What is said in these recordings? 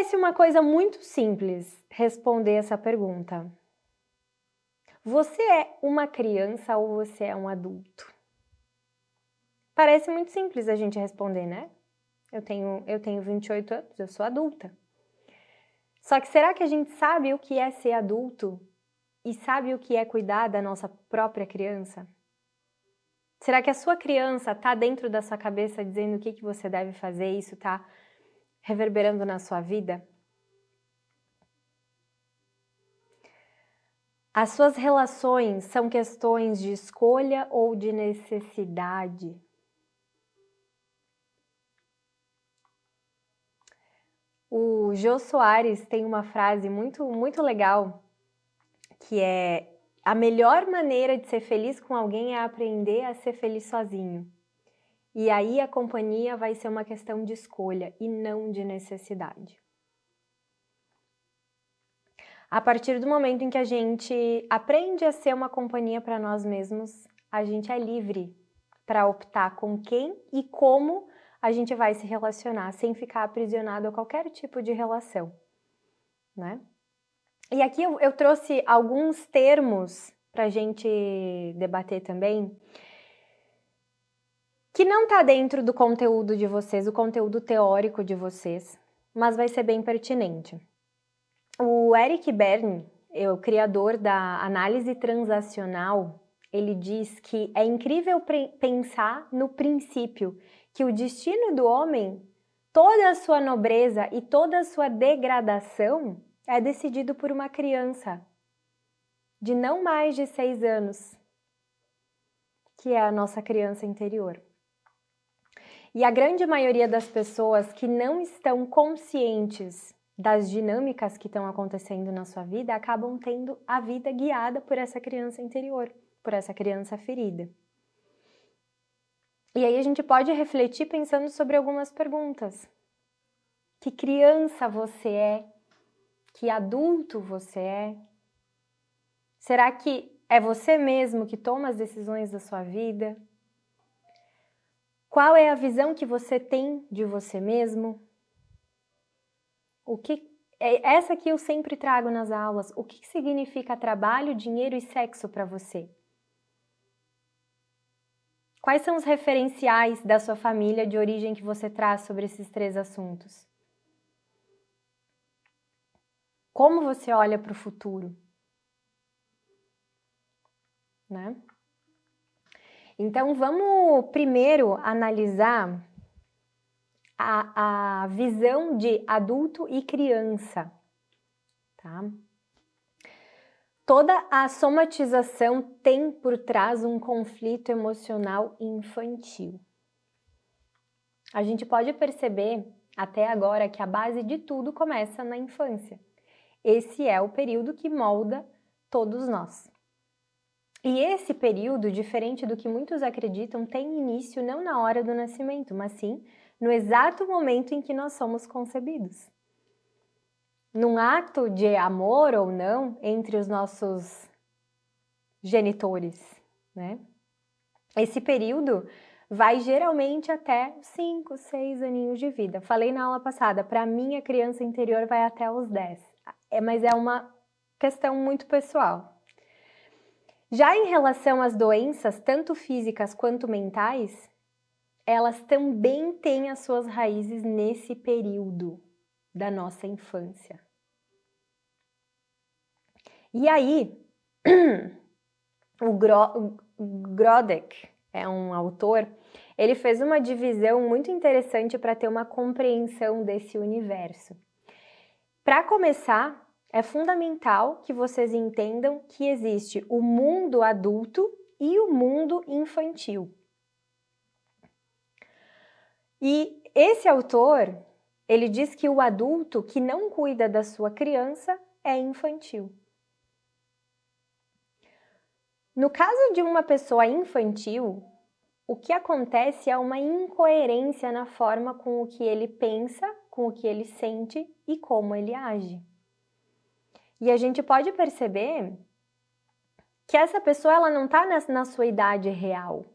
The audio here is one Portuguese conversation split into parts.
Parece uma coisa muito simples responder essa pergunta. Você é uma criança ou você é um adulto? Parece muito simples a gente responder, né? Eu tenho 28 anos, eu sou adulta. Só que será que a gente sabe o que é ser adulto e sabe o que é cuidar da nossa própria criança? Será que a sua criança está dentro da sua cabeça dizendo o que você deve fazer e isso está reverberando na sua vida? As suas relações são questões de escolha ou de necessidade? O Jô Soares tem uma frase muito legal, que é: a melhor maneira de ser feliz com alguém é aprender a ser feliz sozinho. E aí a companhia vai ser uma questão de escolha e não de necessidade. A partir do momento em que a gente aprende a ser uma companhia para nós mesmos, a gente é livre para optar com quem e como a gente vai se relacionar, sem ficar aprisionado a qualquer tipo de relação, né? E aqui eu trouxe alguns termos para a gente debater também, que não está dentro do conteúdo de vocês, o conteúdo teórico de vocês, mas vai ser bem pertinente. O Eric Berne, o criador da análise transacional, ele diz que é incrível pensar no princípio que o destino do homem, toda a sua nobreza e toda a sua degradação é decidido por uma criança de não mais de 6 anos, que é a nossa criança interior. E a grande maioria das pessoas que não estão conscientes das dinâmicas que estão acontecendo na sua vida acabam tendo a vida guiada por essa criança interior, por essa criança ferida. E aí a gente pode refletir pensando sobre algumas perguntas. Que criança você é? Que adulto você é? Será que é você mesmo que toma as decisões da sua vida? Qual é a visão que você tem de você mesmo? Essa que eu sempre trago nas aulas. O que significa trabalho, dinheiro e sexo para você? Quais são os referenciais da sua família de origem que você traz sobre esses 3 assuntos? Como você olha para o futuro? Né? Então, vamos primeiro analisar a visão de adulto e criança, tá? Toda a somatização tem por trás um conflito emocional infantil. A gente pode perceber até agora que a base de tudo começa na infância. Esse é o período que molda todos nós. E esse período, diferente do que muitos acreditam, tem início não na hora do nascimento, mas sim no exato momento em que nós somos concebidos. Num ato de amor ou não entre os nossos genitores, né? Esse período vai geralmente até 5, 6 aninhos de vida. Falei na aula passada, para mim a criança interior vai até os 10, mas é uma questão muito pessoal. Já em relação às doenças, tanto físicas quanto mentais, elas também têm as suas raízes nesse período da nossa infância. E aí, o Grodek é um autor, ele fez uma divisão muito interessante para ter uma compreensão desse universo. Para começar, é fundamental que vocês entendam que existe o mundo adulto e o mundo infantil. E esse autor, ele diz que o adulto que não cuida da sua criança é infantil. No caso de uma pessoa infantil, o que acontece é uma incoerência na forma com o que ele pensa, com o que ele sente e como ele age. E a gente pode perceber que essa pessoa ela não está na sua idade real.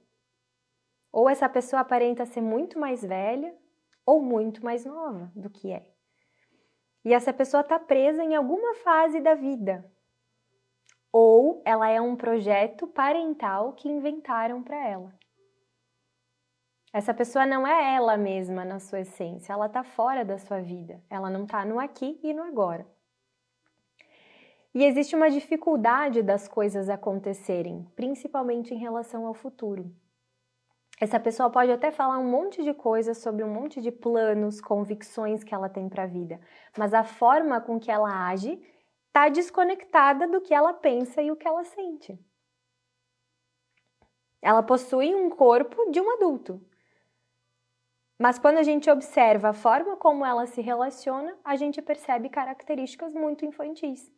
Ou essa pessoa aparenta ser muito mais velha ou muito mais nova do que é. E essa pessoa está presa em alguma fase da vida. Ou ela é um projeto parental que inventaram para ela. Essa pessoa não é ela mesma na sua essência, ela está fora da sua vida. Ela não está no aqui e no agora. E existe uma dificuldade das coisas acontecerem, principalmente em relação ao futuro. Essa pessoa pode até falar um monte de coisas sobre um monte de planos, convicções que ela tem para a vida, mas a forma com que ela age está desconectada do que ela pensa e o que ela sente. Ela possui um corpo de um adulto, mas quando a gente observa a forma como ela se relaciona, a gente percebe características muito infantis.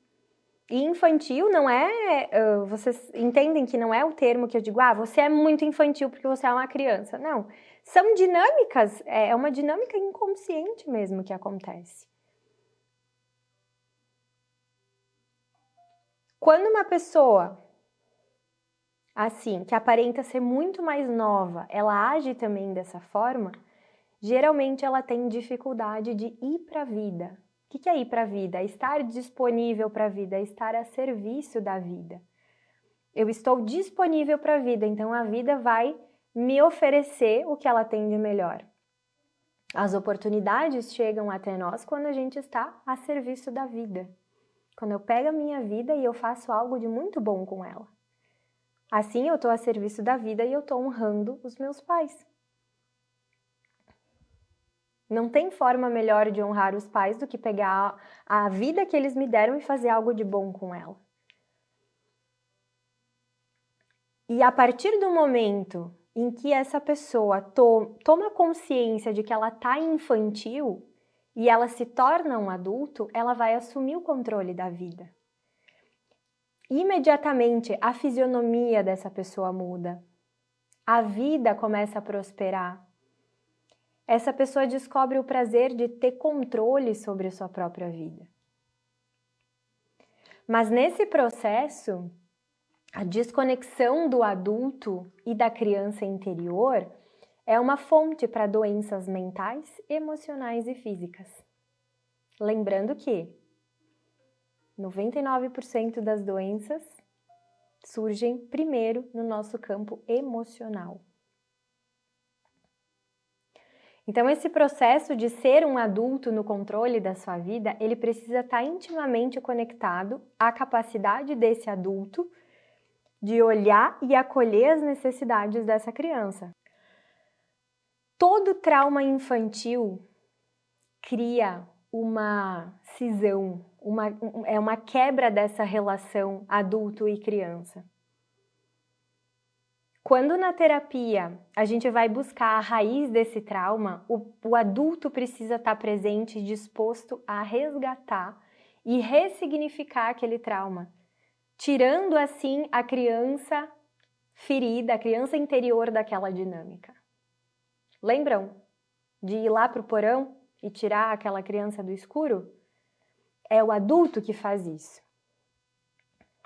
E infantil não é, vocês entendem que não é o termo que eu digo, você é muito infantil porque você é uma criança. Não, são dinâmicas, é uma dinâmica inconsciente mesmo que acontece. Quando uma pessoa, assim, que aparenta ser muito mais nova, ela age também dessa forma, geralmente ela tem dificuldade de ir para a vida. O que é ir para a vida? É estar disponível para a vida, é estar a serviço da vida. Eu estou disponível para a vida, então a vida vai me oferecer o que ela tem de melhor. As oportunidades chegam até nós quando a gente está a serviço da vida. Quando eu pego a minha vida e eu faço algo de muito bom com ela. Assim eu estou a serviço da vida e eu estou honrando os meus pais. Não tem forma melhor de honrar os pais do que pegar a vida que eles me deram e fazer algo de bom com ela. E a partir do momento em que essa pessoa toma consciência de que ela está infantil e ela se torna um adulto, ela vai assumir o controle da vida. Imediatamente a fisionomia dessa pessoa muda. A vida começa a prosperar. Essa pessoa descobre o prazer de ter controle sobre a sua própria vida. Mas nesse processo, a desconexão do adulto e da criança interior é uma fonte para doenças mentais, emocionais e físicas. Lembrando que 99% das doenças surgem primeiro no nosso campo emocional. Então, esse processo de ser um adulto no controle da sua vida, ele precisa estar intimamente conectado à capacidade desse adulto de olhar e acolher as necessidades dessa criança. Todo trauma infantil cria uma cisão, uma quebra dessa relação adulto e criança. Quando na terapia a gente vai buscar a raiz desse trauma, o adulto precisa estar presente e disposto a resgatar e ressignificar aquele trauma, tirando assim a criança ferida, a criança interior daquela dinâmica. Lembram de ir lá para o porão e tirar aquela criança do escuro? É o adulto que faz isso.